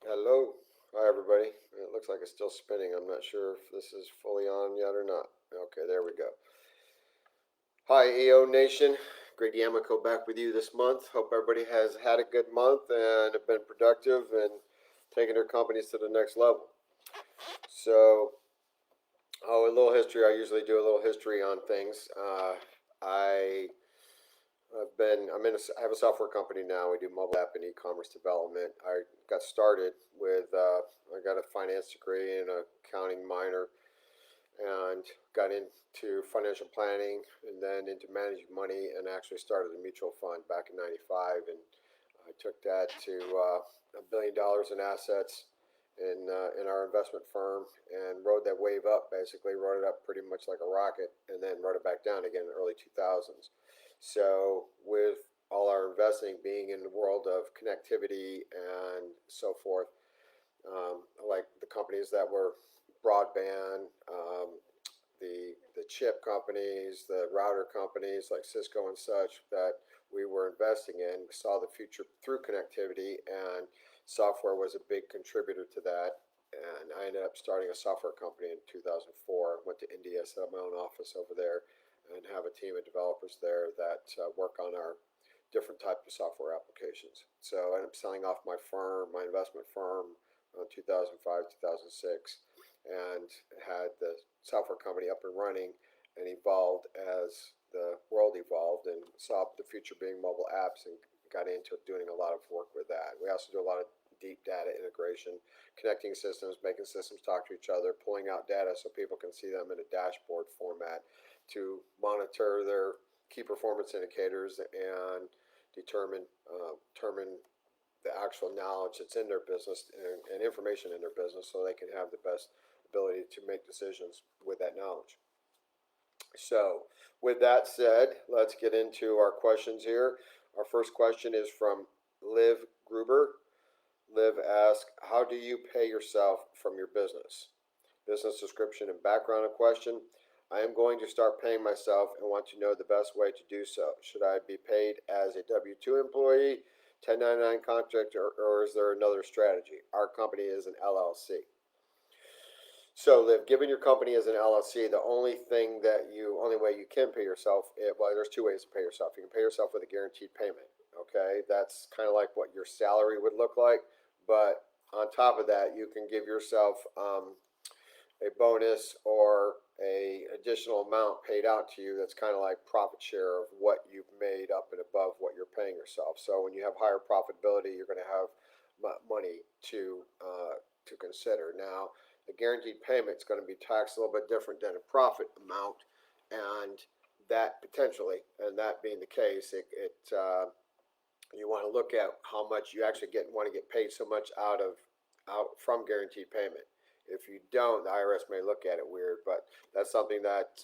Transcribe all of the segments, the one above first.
Hello. Hi, everybody. It looks like it's still spinning. I'm not sure if this is fully on yet or not. Okay, there we go. Hi, EO Nation. Greg Yamako back with you this month. Hope everybody has had a good month and have been productive and taking their companies to the next level. So, a little history. I usually do a little history on things. I I have a software company now. We do mobile app and e-commerce development. I got started with, I got a finance degree and a accounting minor and got into financial planning and then into managing money and actually started a mutual fund back in 95. And I took that to $1 billion in assets in our investment firm and rode that wave up, basically rode it up pretty much like a rocket and then rode it back down again in the early 2000s. So with all our investing being in the world of connectivity and so forth, like the companies that were broadband, the chip companies, the router companies like Cisco and such that we were investing in, saw the future through connectivity, and software was a big contributor to that. And I ended up starting a software company in 2004. Went to India, set up my own office over there, and have a team of developers there that work on our different types of software applications. So I ended up selling off my firm, my investment firm, 2005, 2006, and had the software company up and running and evolved as the world evolved and saw the future being mobile apps and got into doing a lot of work with that. We also do a lot of deep data integration, connecting systems, making systems talk to each other, pulling out data so people can see them in a dashboard format to monitor their key performance indicators and determine the actual knowledge that's in their business and information in their business so they can have the best ability to make decisions with that knowledge. So, with that said, let's get into our questions here. Our first question is from Liv Gruber. Liv asks, how do you pay yourself from your business? Business description and background of question. I am going to start paying myself and want to know the best way to do so. Should I be paid as a W 2 employee, 1099 contractor, or is there another strategy? Our company is an LLC. So, Liv, given your company as an LLC, the only way you can pay yourself, well, there's two ways to pay yourself. You can pay yourself with a guaranteed payment. Okay, that's kind of like what your salary would look like, but on top of that, you can give yourself a bonus or a additional amount paid out to you that's kind of like profit share of what you've made up and above what you're paying yourself. So when you have higher profitability, you're going to have money to consider. Now, the guaranteed payment is going to be taxed a little bit different than a profit amount, and that potentially, and that being the case, you want to look at how much you actually want to get paid so much out from guaranteed payment. If you don't, the IRS may look at it weird, but that's something that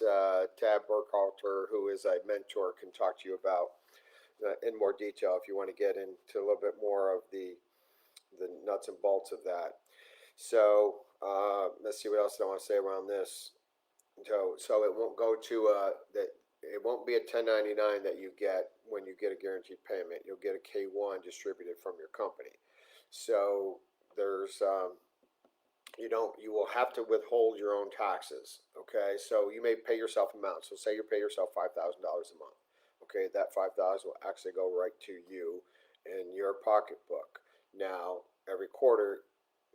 Tab Burkhalter, who is a mentor, can talk to you about in more detail if you want to get into a little bit more of the nuts and bolts of that. So let's see what else I want to say around this. So it won't go to that. It won't be a 1099 that you get when you get a guaranteed payment. You'll get a K1 distributed from your company. So there's you will have to withhold your own taxes. Okay, so you may pay yourself amount. So say you pay yourself $5,000 a month. Okay, that 5,000 will actually go right to you in your pocketbook. Now, every quarter,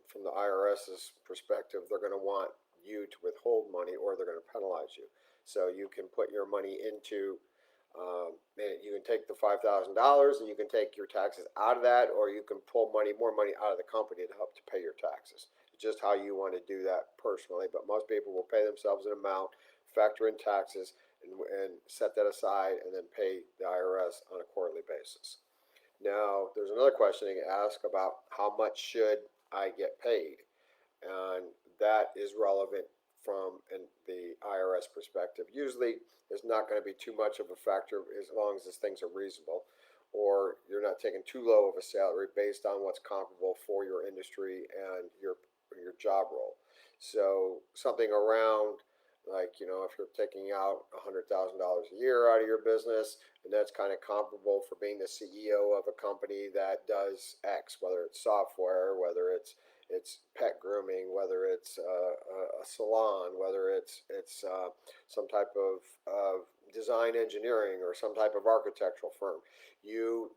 from the IRS's perspective, they're going to want you to withhold money or they're going to penalize you. So you can put your money into, you can take the $5,000 and you can take your taxes out of that, or you can pull more money out of the company to help to pay your taxes. It's just how you want to do that personally. But most people will pay themselves an amount, factor in taxes, and set that aside, and then pay the IRS on a quarterly basis. Now, there's another question you can ask about how much should I get paid, and that is relevant from the IRS perspective. Usually, it's not going to be too much of a factor as long as these things are reasonable, or you're not taking too low of a salary based on what's comparable for your industry and your job role. So something around Like, if you're taking out $100,000 a year out of your business, and that's kind of comparable for being the CEO of a company that does X, whether it's software, whether it's pet grooming, whether it's a salon, whether it's some type of design engineering or some type of architectural firm.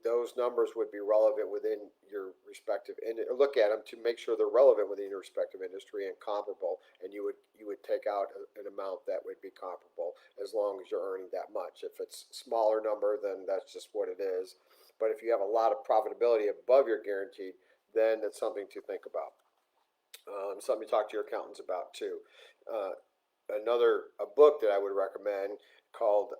Those numbers would be relevant within your respective look at them to make sure they're relevant within your respective industry and comparable, and you would take out an amount that would be comparable as long as you're earning that much. If it's a smaller number, then that's just what it is. But if you have a lot of profitability above your guaranteed, then it's something to think about. Something to talk to your accountants about too. A book that I would recommend called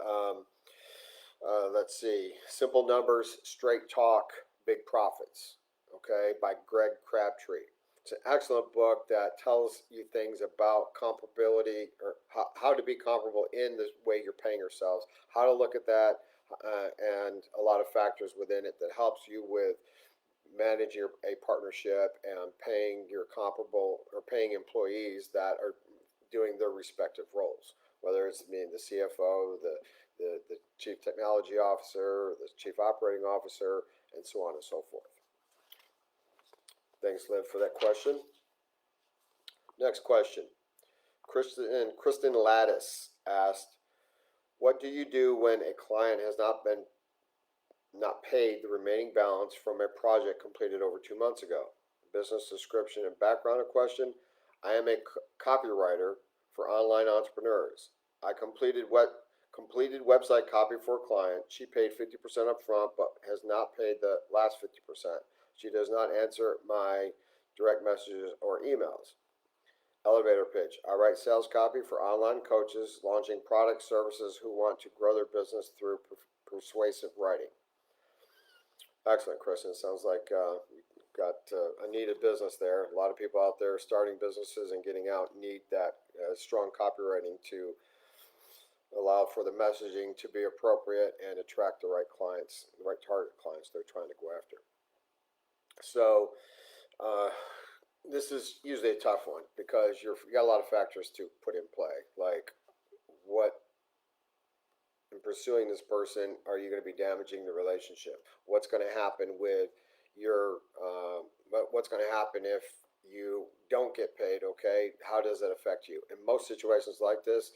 let's see, Simple Numbers, Straight Talk, Big Profits, okay, by Greg Crabtree. It's an excellent book that tells you things about comparability, or how to be comparable in the way you're paying yourselves, how to look at that, and a lot of factors within it that helps you with managing a partnership and paying your comparable or paying employees that are doing their respective roles, whether it's being the CFO, the chief technology officer, the chief operating officer, and so on and so forth. Thanks, Liv, for that question. Next question. Kristen Lattis asked, what do you do when a client has not paid the remaining balance from a project completed over 2 months ago? Business description and background question. I am a copywriter for online entrepreneurs. I completed website copy for a client. She paid 50% up front, but has not paid the last 50%. She does not answer my direct messages or emails. Elevator pitch. I write sales copy for online coaches launching product services who want to grow their business through persuasive writing. Excellent, Kristen. Sounds like you've got a needed business there. A lot of people out there starting businesses and getting out need that strong copywriting to allow for the messaging to be appropriate and attract the right clients, the right target clients they're trying to go after. So this is usually a tough one because you got a lot of factors to put in play, like what in pursuing this person are you going to be damaging the relationship? What's going to happen with your what's going to happen if you don't get paid? Okay, how does that affect you? In most situations like this,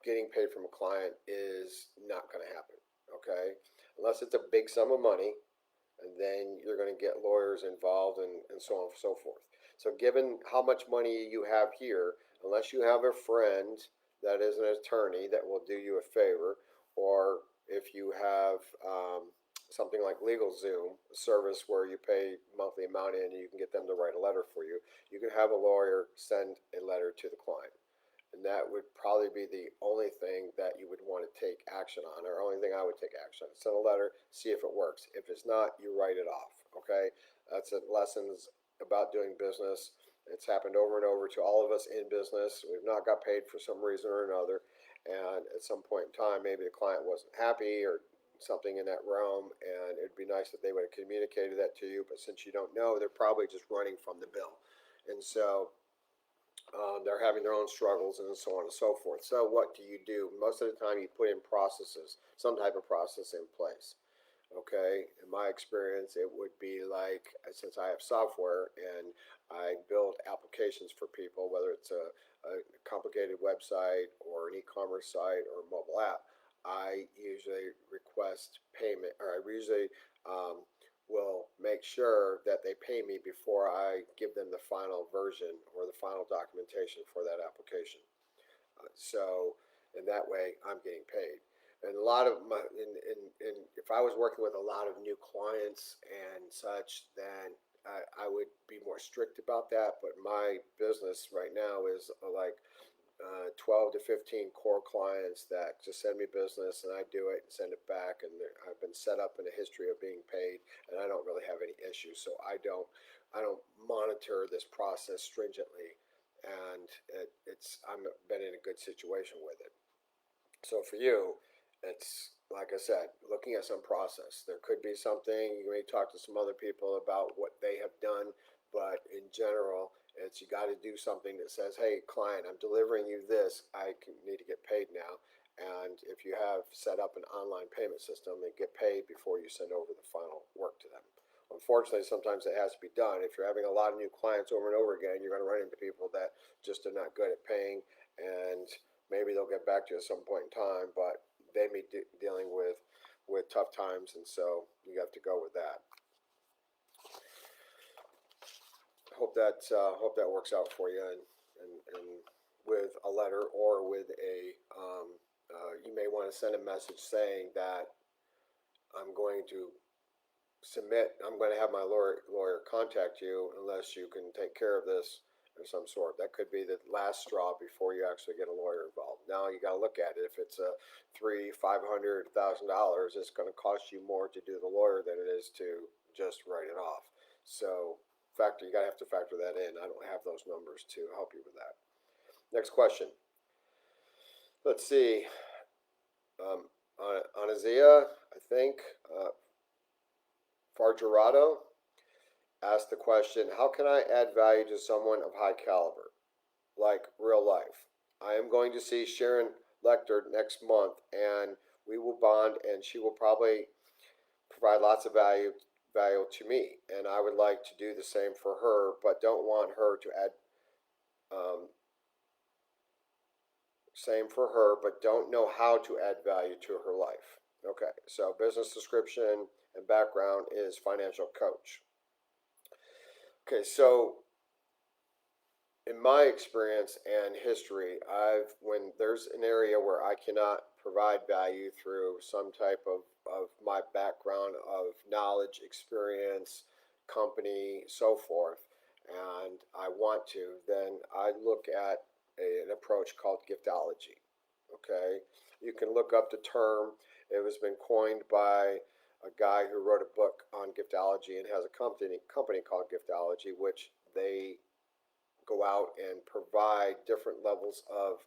getting paid from a client is not going to happen, okay? Unless it's a big sum of money, and then you're going to get lawyers involved and so on and so forth. So given how much money you have here, unless you have a friend that is an attorney that will do you a favor, or if you have something like LegalZoom, a service where you pay monthly amount in and you can get them to write a letter for you, you can have a lawyer send a letter to the client. And that would probably be the only thing that you would want to take action on, or only thing I would take action on. Send a letter, see if it works. If it's not, you write it off, okay? That's lessons about doing business. It's happened over and over to all of us in business. We've not got paid for some reason or another, and at some point in time, maybe the client wasn't happy or something in that realm, and it'd be nice if they would have communicated that to you, but since you don't know, they're probably just running from the bill. And so they're having their own struggles and so on and so forth. So what do you do? Most of the time you put in processes, some type of process in place. Okay, in my experience, it would be like, since I have software and I build applications for people, whether it's a complicated website or an e-commerce site or a mobile app, I usually request payment, or I usually will make sure that they pay me before I give them the final version or the final documentation for that application. So in that way, I'm getting paid. And a lot of my, if I was working with a lot of new clients and such, then I would be more strict about that. But my business right now is like 12 to 15 core clients that just send me business, and I do it and send it back, and I've been set up in a history of being paid, and I don't really have any issues. So I don't monitor this process stringently, and I've been in a good situation with it. So for you, it's like I said, looking at some process. There could be something, you may talk to some other people about what they have done, but in general, It's you got to do something that says, hey, client, I'm delivering you this. Need to get paid now. And if you have set up an online payment system, they get paid before you send over the final work to them. Unfortunately, sometimes it has to be done. If you're having a lot of new clients over and over again, you're going to run into people that just are not good at paying, and maybe they'll get back to you at some point in time, but they may be dealing with tough times, and so you have to go with that. Hope that works out for you, and with a letter or with a you may want to send a message saying that I'm going to have my lawyer contact you unless you can take care of this of some sort. That could be the last straw before you actually get a lawyer involved. Now you got to look at it. If it's a $300,000, $500,000, it's going to cost you more to do the lawyer than it is to just write it off. So you got to have to factor that in. I don't have those numbers to help you with that. Next question. Let's see. Anazia, I think, Fargerado asked the question, how can I add value to someone of high caliber, like real life? I am going to see Sharon Lecter next month, and we will bond, and she will probably provide lots of value to me, and I would like to do the same for her, but don't want her to add same for her, but don't know how to add value to her life. Okay, so business description and background is financial coach. Okay, so in my experience and history, when there's an area where I cannot provide value through some type of my background of knowledge, experience, company, so forth, and I want to, then I look at an approach called giftology. Okay, you can look up the term. It was been coined by a guy who wrote a book on giftology and has a company called Giftology, which they go out and provide different levels of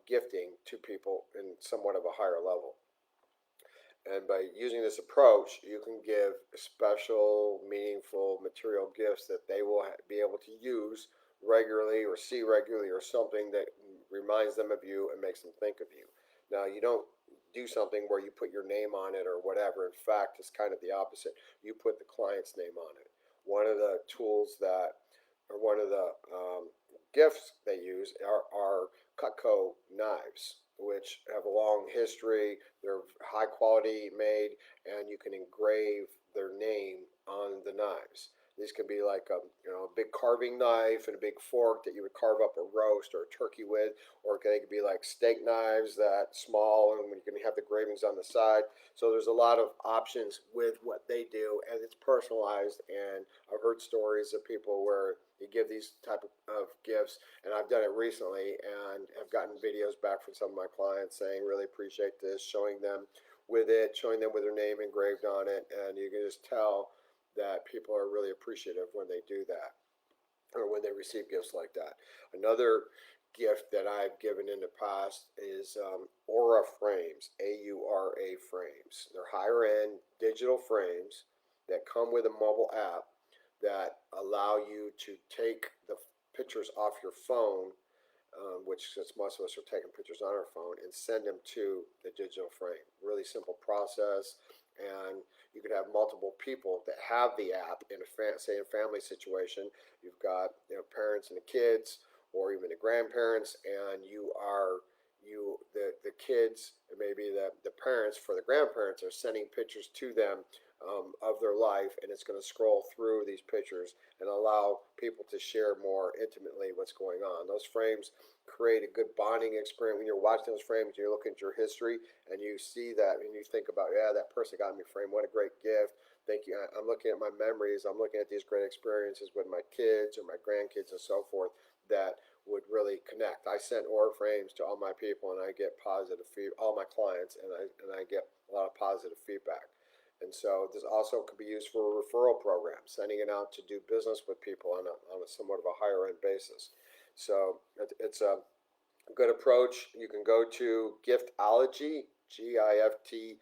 gifting to people in somewhat of a higher level. And by using this approach, you can give special, meaningful material gifts that they will be able to use regularly or see regularly, or something that reminds them of you and makes them think of you. Now, you don't do something where you put your name on it or whatever. In fact, it's kind of the opposite. You put the client's name on it. One of the tools one of the gifts they use are Cutco knives, which have a long history. They're high quality made, and you can engrave their name on the knives. These can be like a big carving knife and a big fork that you would carve up a roast or a turkey with, or they could be like steak knives that small, and you can have the engravings on the side. So there's a lot of options with what they do, and it's personalized. And I've heard stories of people where you give these type of gifts, and I've done it recently, and have gotten videos back from some of my clients saying really appreciate this, showing them with their name engraved on it, and you can just tell that people are really appreciative when they do that, or when they receive gifts like that. Another gift that I've given in the past is Aura frames, AURA frames. They're higher end digital frames that come with a mobile app that allow you to take the pictures off your phone, which since most of us are taking pictures on our phone, and send them to the digital frame. Really simple process, and you could have multiple people that have the app in a family situation. You've got parents and the kids, or even the grandparents, and the kids, and maybe the parents for the grandparents are sending pictures to them of their life, and it's going to scroll through these pictures and allow people to share more intimately what's going on. Those frames create a good bonding experience. When you're watching those frames, you're looking at your history, and you see that, and you think about, yeah, that person got me a frame. What a great gift. Thank you. I'm looking at my memories. I'm looking at these great experiences with my kids or my grandkids and so forth that would really connect. I sent Aura frames to all my people, and I get positive feedback, all my clients, and I get a lot of positive feedback. And so this also could be used for a referral program, sending it out to do business with people on a somewhat of a higher end basis. So it's a good approach. You can go to Giftology, Giftology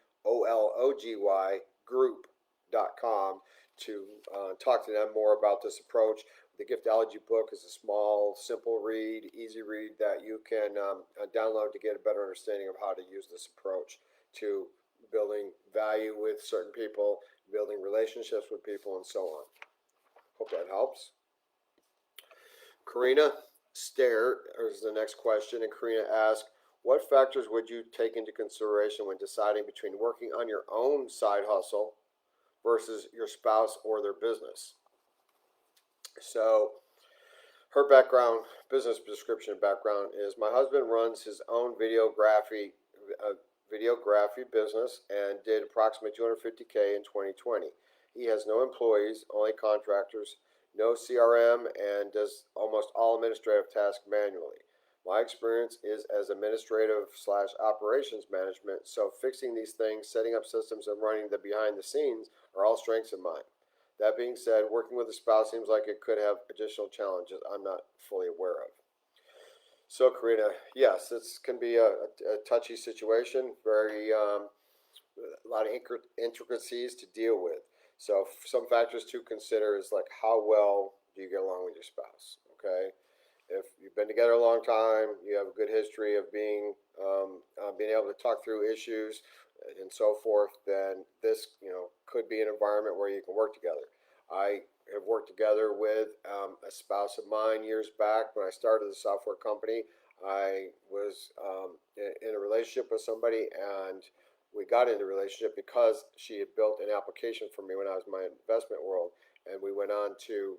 group.com to talk to them more about this approach. the Giftology book is a small, simple read, easy read that you can download to get a better understanding of how to use this approach to building value with certain people, building relationships with people, and so on. Hope that helps. Karina Stair is the next question, and Karina asks, what factors would you take into consideration when deciding between working on your own side hustle versus your spouse or their business? So her background, business description background is, my husband runs his own videography business and did approximately $250K in 2020. He has no employees, only contractors, no CRM, and does almost all administrative tasks manually. My experience is as administrative / operations management, so fixing these things, setting up systems, and running the behind the scenes are all strengths of mine. That being said, working with a spouse seems like it could have additional challenges I'm not fully aware of. So, Karina, yes, this can be a touchy situation, a lot of intricacies to deal with. So, some factors to consider is like, how well do you get along with your spouse? Okay, if you've been together a long time, you have a good history of being able to talk through issues and so forth, then this could be an environment where you can work together. I have worked together with a spouse of mine years back when I started the software company. I was in a relationship with somebody, and we got into a relationship because she had built an application for me when I was in my investment world, and we went on to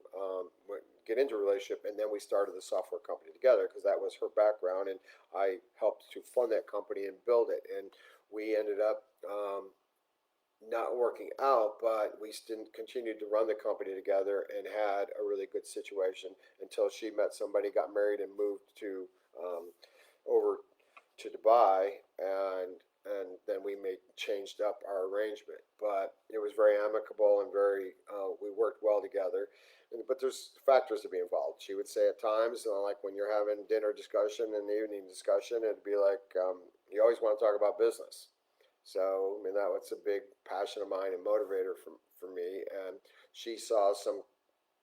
get into a relationship, and then we started the software company together because that was her background, and I helped to fund that company and build it, and we ended up not working out, but we still continued to run the company together and had a really good situation until she met somebody, got married, and moved to over to Dubai, and then we changed up our arrangement. But it was very amicable and very we worked well together. But there's factors to be involved. She would say at times, like when you're having dinner discussion and evening discussion, it'd be like you always want to talk about business. So, I mean, that was a big passion of mine and motivator for me. And she saw some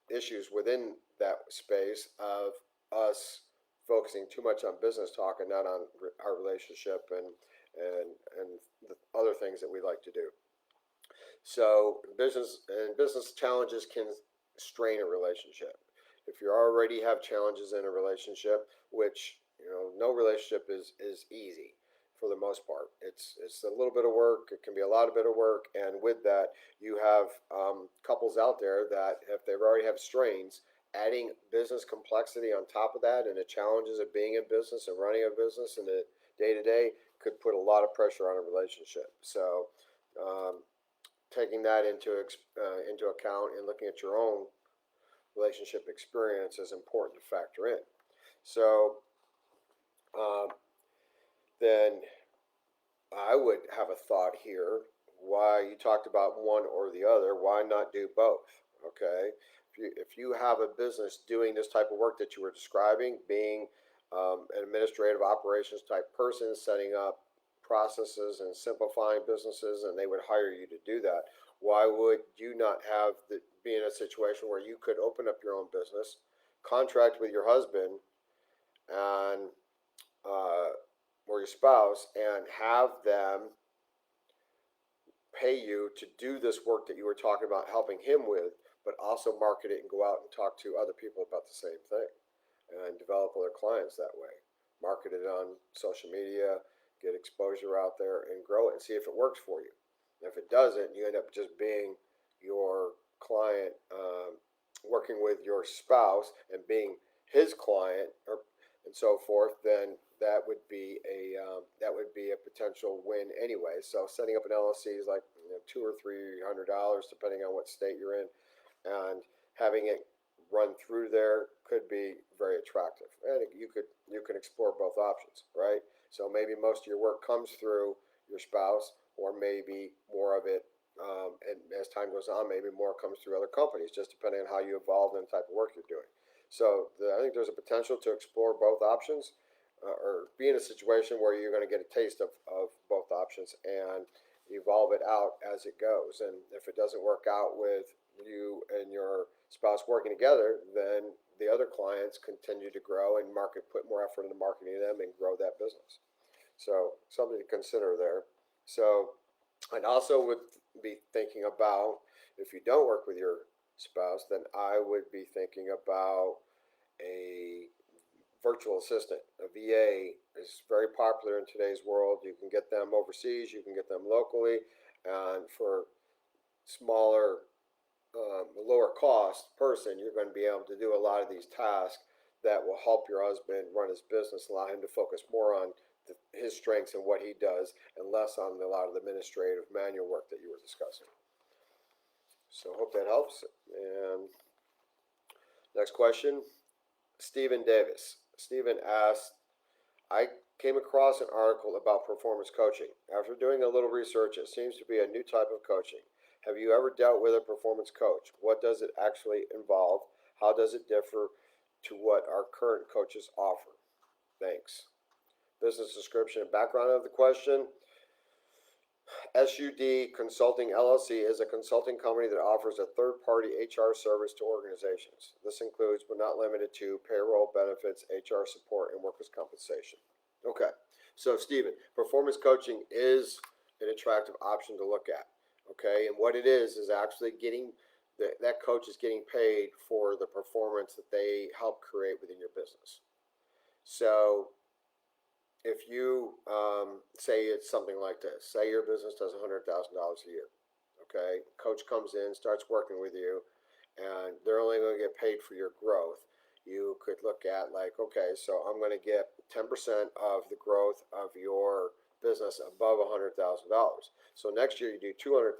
issues within that space of us focusing too much on business talk and not on our relationship and the other things that we like to do. So, business challenges can strain a relationship. If you already have challenges in a relationship, which no relationship is easy for the most part. It's a little bit of work. It can be a lot of bit of work, and with that, you have couples out there that if they already have strains, adding business complexity on top of that, and the challenges of being in business and running a business in the day to day could put a lot of pressure on a relationship. So, taking that into account and looking at your own relationship experience is important to factor in. So. Then I would have a thought here. Why you talked about one or the other? Why not do both? Okay, if you have a business doing this type of work that you were describing, being an administrative operations type person, setting up processes and simplifying businesses, and they would hire you to do that. Why would you not be in a situation where you could open up your own business, contract with your husband, and or your spouse, and have them pay you to do this work that you were talking about helping him with, but also market it and go out and talk to other people about the same thing and develop other clients that way. Market it on social media, get exposure out there, and grow it and see if it works for you. And if it doesn't, you end up just being your client, working with your spouse and being his client, and so forth. Then that would be a potential win anyway. So setting up an LLC is like $200 or $300 depending on what state you're in, and having it run through there could be very attractive. And you can explore both options, right? So maybe most of your work comes through your spouse, or maybe more of it, and as time goes on, maybe more comes through other companies, just depending on how you evolve and the type of work you're doing. So I think there's a potential to explore both options, or be in a situation where you're going to get a taste of both options and evolve it out as it goes. And if it doesn't work out with you and your spouse working together, then the other clients continue to grow and put more effort into marketing them and grow that business. So something to consider there. So I'd also would be thinking about, if you don't work with your spouse, then I would be thinking about a virtual assistant. A VA is very popular in today's world. You can get them overseas, you can get them locally, and for smaller, lower cost person, you're going to be able to do a lot of these tasks that will help your husband run his business, allow him to focus more on his strengths and what he does, and less on a lot of the administrative manual work that you were discussing. So hope that helps. And next question, Stephen Davis. Stephen asked, I came across an article about performance coaching. After doing a little research, it seems to be a new type of coaching. Have you ever dealt with a performance coach? What does it actually involve? How does it differ to what our current coaches offer? Thanks. Business description and background of the question. SUD Consulting LLC is a consulting company that offers a third-party HR service to organizations. This includes, but not limited to, payroll, benefits, HR support, and workers' compensation. Okay, so Stephen, performance coaching is an attractive option to look at. Okay, and what it is actually getting that coach is getting paid for the performance that they help create within your business. So if you say it's something like this, say your business does $100,000 a year, okay, coach comes in, starts working with you, and they're only going to get paid for your growth. You could look at like, okay, so I'm going to get 10% of the growth of your business above $100,000. So next year you do $200,000,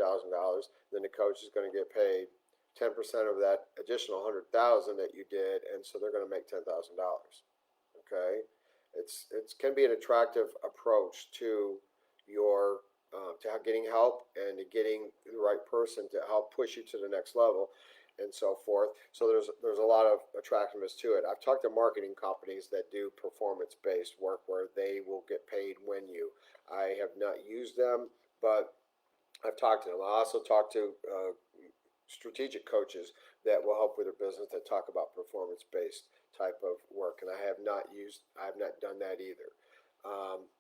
then the coach is going to get paid 10% of that additional $100,000 that you did, and so they're going to make $10,000. Okay. It can be an attractive approach to your to getting help and to getting the right person to help push you to the next level, and so forth. So there's a lot of attractiveness to it. I've talked to marketing companies that do performance-based work where they will get paid when you. I have not used them, but I've talked to them. I also talked to strategic coaches that will help with their business that talk about performance-based type of work, and I have not done that either.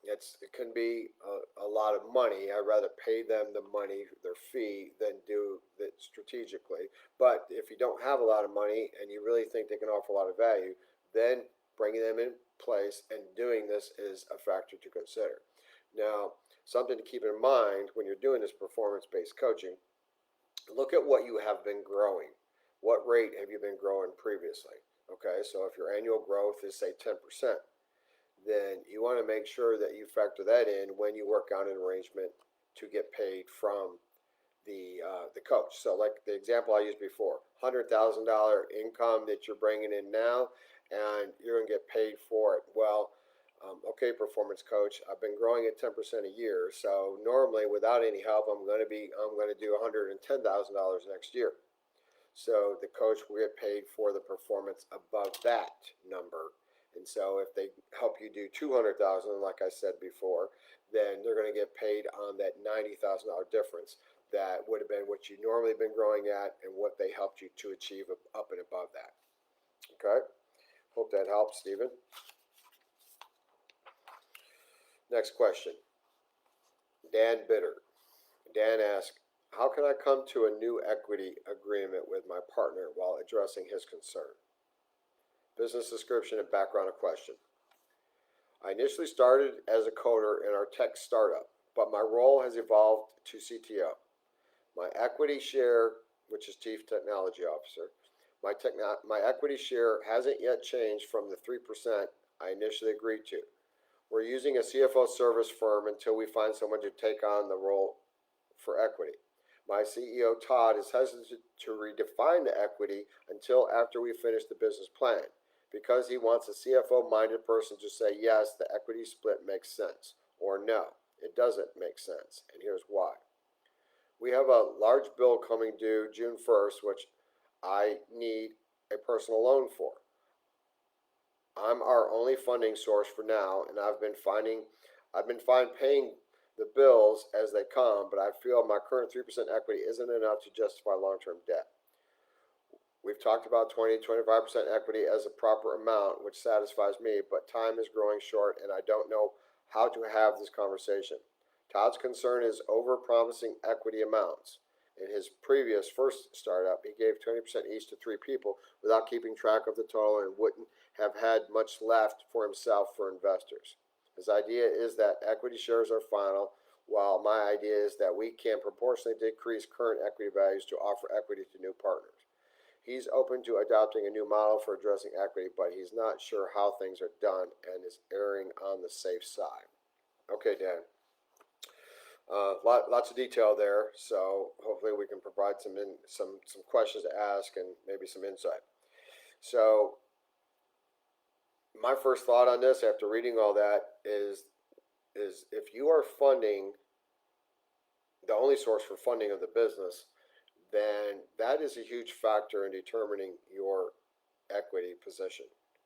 It can be a lot of money. I'd rather pay them the money, their fee, than do it strategically. But if you don't have a lot of money and you really think they can offer a lot of value, then bringing them in place and doing this is a factor to consider. Now, something to keep in mind when you're doing this performance-based coaching, look at what you have been growing. What rate have you been growing previously? Okay, so if your annual growth is, say, 10%, then you want to make sure that you factor that in when you work out an arrangement to get paid from the coach. So like the example I used before, $100,000 income that you're bringing in now, and you're going to get paid for it. Well, okay, performance coach, I've been growing at 10% a year, so normally without any help, I'm going to do $110,000 next year. So the coach will get paid for the performance above that number. And so if they help you do $200,000, like I said before, then they're going to get paid on that $90,000 difference that would have been what you normally been growing at and what they helped you to achieve up and above that. Okay? Hope that helps, Stephen. Next question. Dan Bitter. Dan asked, how can I come to a new equity agreement with my partner while addressing his concern? Business description and background of question. I initially started as a coder in our tech startup, but my role has evolved to CTO. My equity share, which is Chief Technology Officer, my equity share hasn't yet changed from the 3% I initially agreed to. We're using a CFO service firm until we find someone to take on the role for equity. My CEO, Todd, is hesitant to redefine the equity until after we finish the business plan, because he wants a CFO-minded person to say, yes, the equity split makes sense, or no, it doesn't make sense, and here's why. We have a large bill coming due June 1st, which I need a personal loan for. I'm our only funding source for now, and I've been fine paying the bills as they come, but I feel my current 3% equity isn't enough to justify long-term debt. We've talked about 20-25% equity as a proper amount, which satisfies me, but time is growing short and I don't know how to have this conversation. Todd's concern is over-promising equity amounts. In his previous first startup, he gave 20% each to 3 people without keeping track of the total and wouldn't have had much left for himself for investors. His idea is that equity shares are final, while my idea is that we can proportionally decrease current equity values to offer equity to new partners. He's open to adopting a new model for addressing equity, but he's not sure how things are done and is erring on the safe side. Okay, Dan. Lots of detail there, so hopefully we can provide some questions to ask and maybe some insight. So my first thought on this, after reading all that, is if you are funding the only source for funding of the business, then that is a huge factor in determining your equity position.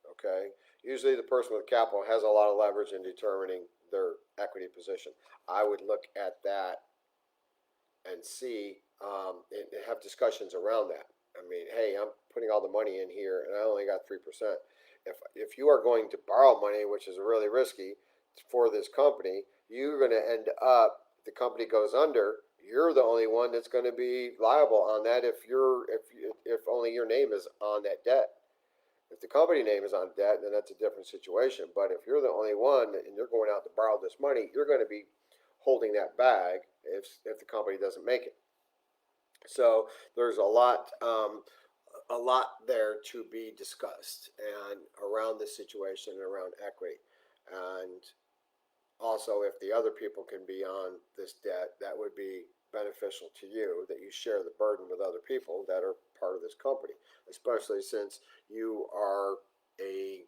Okay, usually the person with capital has a lot of leverage in determining their equity position. I would look at that and see and have discussions around that. I mean, hey, I'm putting all the money in here and I only got 3%. If you are going to borrow money, which is really risky for this company, you're going to end up, if the company goes under, you're the only one that's going to be liable on that if only your name is on that debt. If the company name is on debt, then that's a different situation. But if you're the only one and you're going out to borrow this money, you're going to be holding that bag if the company doesn't make it. So there's a lot there to be discussed and around this situation and around equity. And also, if the other people can be on this debt, that would be beneficial to you, that you share the burden with other people that are part of this company, especially since you are the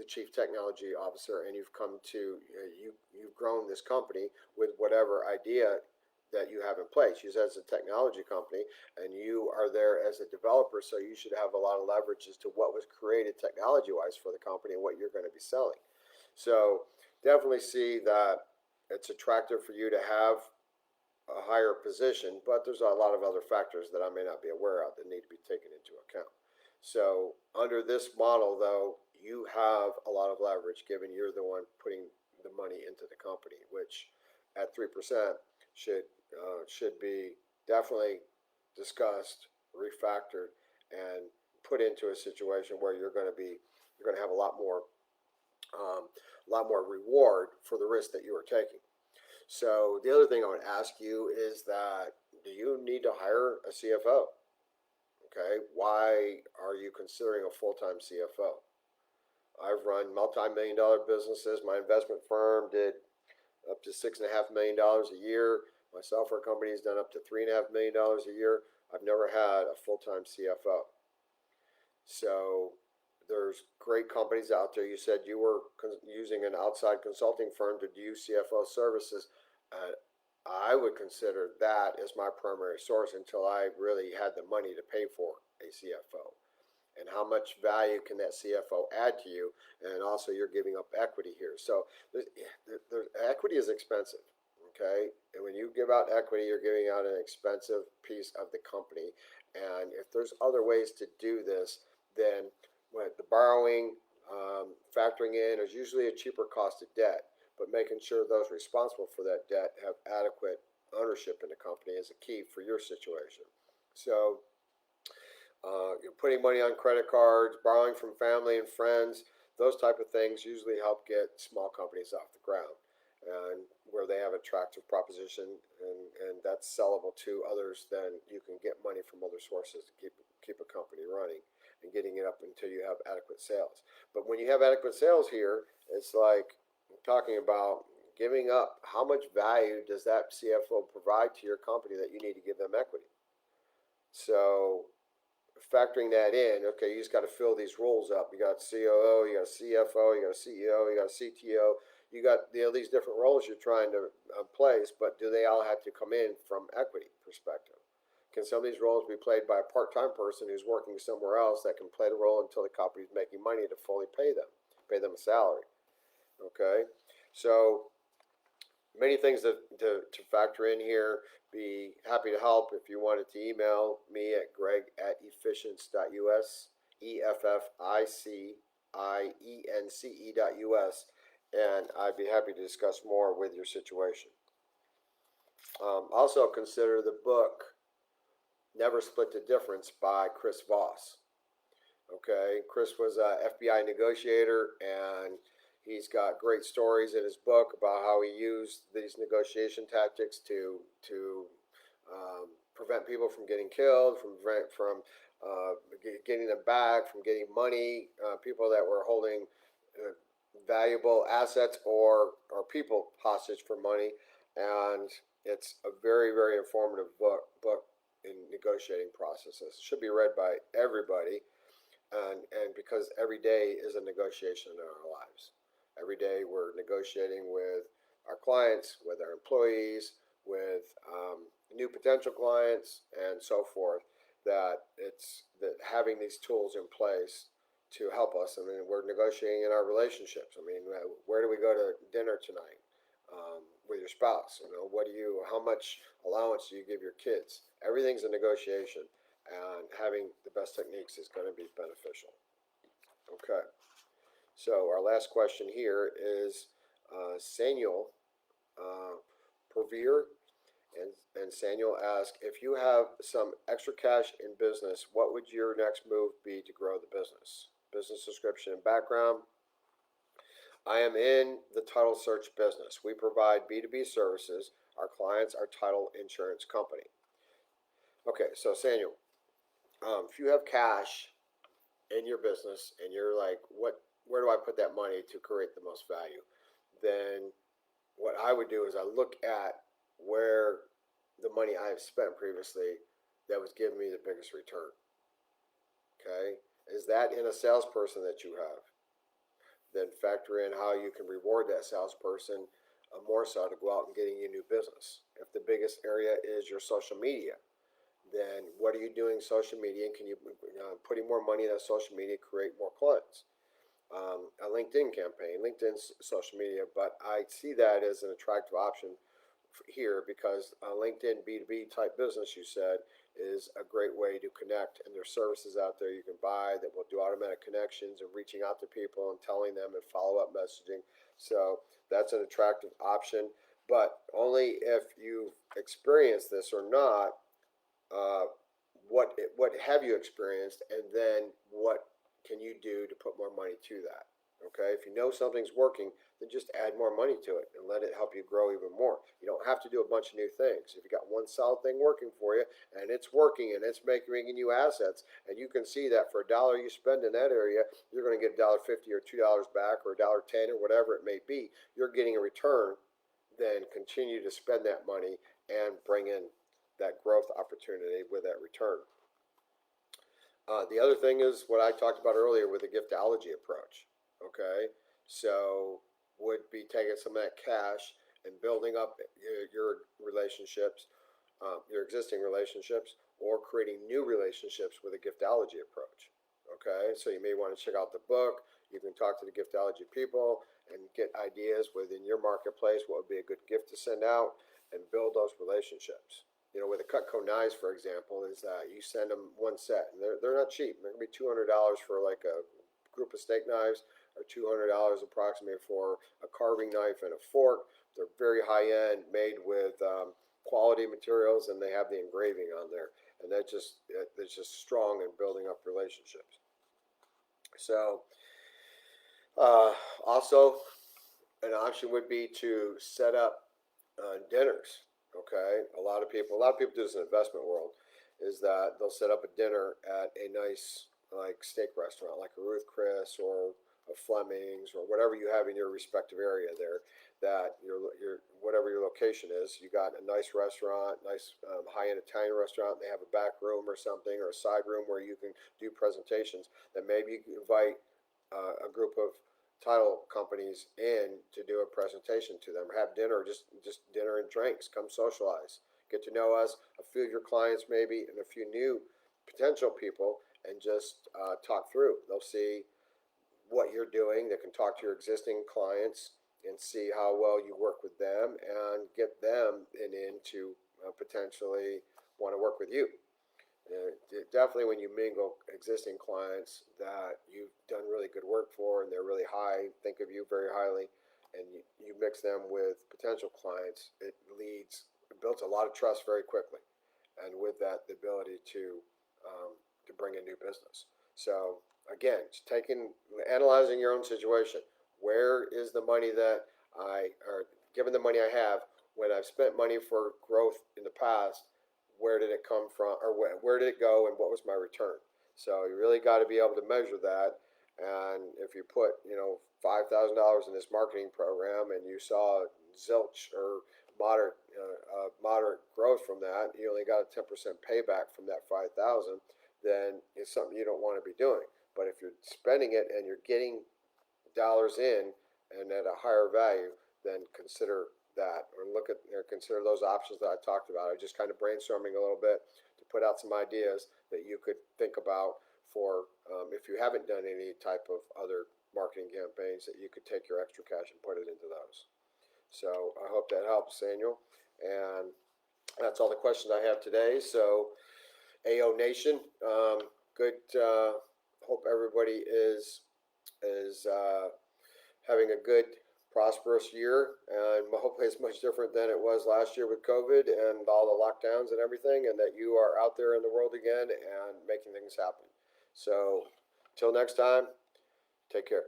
chief technology officer and you've come to you've grown this company with whatever idea that you have in place. You said it's a technology company and you are there as a developer, so you should have a lot of leverage as to what was created technology wise for the company and what you're going to be selling. So definitely see that it's attractive for you to have a higher position, but there's a lot of other factors that I may not be aware of that need to be taken into account. So under this model, though, you have a lot of leverage given you're the one putting the money into the company, which at 3% should be definitely discussed, refactored, and put into a situation where you're going to have a lot more reward for the risk that you are taking. So the other thing I would ask you is that, do you need to hire a CFO? Okay, why are you considering a full-time CFO? I've run multi-million-dollar businesses. My investment firm did up to $6.5 million a year. My software company has done up to $3.5 million a year. I've never had a full-time CFO. So there's great companies out there. You said you were using an outside consulting firm to do CFO services. I would consider that as my primary source until I really had the money to pay for a CFO. And how much value can that CFO add to you? And also, you're giving up equity here. So equity is expensive, okay? And when you give out equity, you're giving out an expensive piece of the company. And if there's other ways to do this, then the borrowing, factoring in is usually a cheaper cost of debt. But making sure those responsible for that debt have adequate ownership in the company is a key for your situation. So you're putting money on credit cards, borrowing from family and friends, those type of things usually help get small companies off the ground, and where they have an attractive proposition and that's sellable to others, then you can get money from other sources to keep a company running and getting it up until you have adequate sales. But when you have adequate sales here, it's like talking about giving up. How much value does that CFO provide to your company that you need to give them equity? So factoring that in, okay, you just got to fill these roles up. You got COO, you got a CFO, you got a CEO, you got a CTO. You got these different roles you're trying to place, but do they all have to come in from equity perspective? Can some of these roles be played by a part-time person who's working somewhere else that can play the role until the company's making money to fully pay them a salary? Okay, so many things to factor in here. Be happy to help if you wanted to email me at greg@efficience.us, EFFICIENCE.us, and I'd be happy to discuss more with your situation. Also consider the book Never Split the Difference by Chris Voss. Okay, Chris was a FBI negotiator, and he's got great stories in his book about how he used these negotiation tactics to prevent people from getting killed, from getting them back, from getting money, people that were holding uh, valuable assets or people hostage for money, and it's a very informative book in negotiating processes. It should be read by everybody, and because every day is a negotiation in our lives. Every day we're negotiating with our clients, with our employees, with new potential clients, and so forth. That having these tools in place to help us. I mean, we're negotiating in our relationships. I mean, where do we go to dinner tonight with your spouse? You know, how much allowance do you give your kids? Everything's a negotiation, and having the best techniques is going to be beneficial. Okay, so our last question here is Samuel Pervier, and Samuel asks, if you have some extra cash in business, what would your next move be to grow the business? Business description and background. I am in the title search business. We provide B2B services. Our clients are title insurance company. Okay, so Samuel, if you have cash in your business and you're like, where do I put that money to create the most value? Then what I would do is I look at where the money I have spent previously that was giving me the biggest return. Okay, is that in a salesperson that you have? Then factor in how you can reward that salesperson more so to go out and getting you new business. If the biggest area is your social media, then what are you doing social media, and can you putting more money in that social media create more clients? A LinkedIn campaign, LinkedIn's social media, but I see that as an attractive option here because LinkedIn B2B type business, you said, is a great way to connect, and there's services out there you can buy that will do automatic connections and reaching out to people and telling them and follow-up messaging. So that's an attractive option, but only if you've experienced this or not. What have you experienced, and then what can you do to put more money to that? Okay, if you know something's working, then just add more money to it and let it help you grow even more. You don't have to do a bunch of new things. If you got one solid thing working for you and it's working and it's bringing you assets, and you can see that for $1 you spend in that area, you're going to get $1.50 or $2 back or $1.10 or whatever it may be. You're getting a return. Then continue to spend that money and bring in that growth opportunity with that return. The other thing is what I talked about earlier with the giftology approach. Okay, so would be taking some of that cash and building up your relationships, your existing relationships, or creating new relationships with a giftology approach. Okay, so you may want to check out the book. You can talk to the giftology people and get ideas within your marketplace. What would be a good gift to send out, and build those relationships. You know, with the Cutco knives, for example, is that you send them one set, and they're not cheap. They're gonna be $200 for like a group of steak knives, or $200 approximately for a carving knife and a fork. They're very high end, made with quality materials, and they have the engraving on there, and that's just strong in building up relationships. So, also, an option would be to set up dinners. Okay, a lot of people do this in the investment world, is that they'll set up a dinner at a nice like steak restaurant, like a Ruth Chris or a Fleming's or whatever you have in your respective area there. That your whatever your location is, you got a nice restaurant, nice high-end Italian restaurant. They have a back room or something, or a side room where you can do presentations. Then maybe you can invite a group of title companies in to do a presentation to them, or have dinner, or just dinner and drinks. Come socialize, get to know us, a few of your clients maybe, and a few new potential people, and just talk through. They'll see what you're doing. They can talk to your existing clients and see how well you work with them and get them into potentially want to work with you. Definitely when you mingle existing clients that you've done really good work for and they're really high, think of you very highly, and you mix them with potential clients, it builds a lot of trust very quickly. And with that, the ability to bring in new business. So again, just analyzing your own situation. Where is the money that or given the money I have, when I've spent money for growth in the past, where did it come from, or where did it go, and what was my return? So you really got to be able to measure that. And if you put, $5,000 in this marketing program, and you saw zilch or moderate growth from that, you only got a 10% payback from that 5,000, then it's something you don't want to be doing. But if you're spending it and you're getting dollars in and at a higher value, then consider that, or consider those options that I talked about. I just kind of brainstorming a little bit to put out some ideas that you could think about for if you haven't done any type of other marketing campaigns, that you could take your extra cash and put it into those. So I hope that helps, Daniel. And that's all the questions I have today. So AO Nation, good. Hope everybody is having a good, prosperous year, and hopefully it's much different than it was last year with COVID and all the lockdowns and everything, and that you are out there in the world again and making things happen. So, till next time, take care.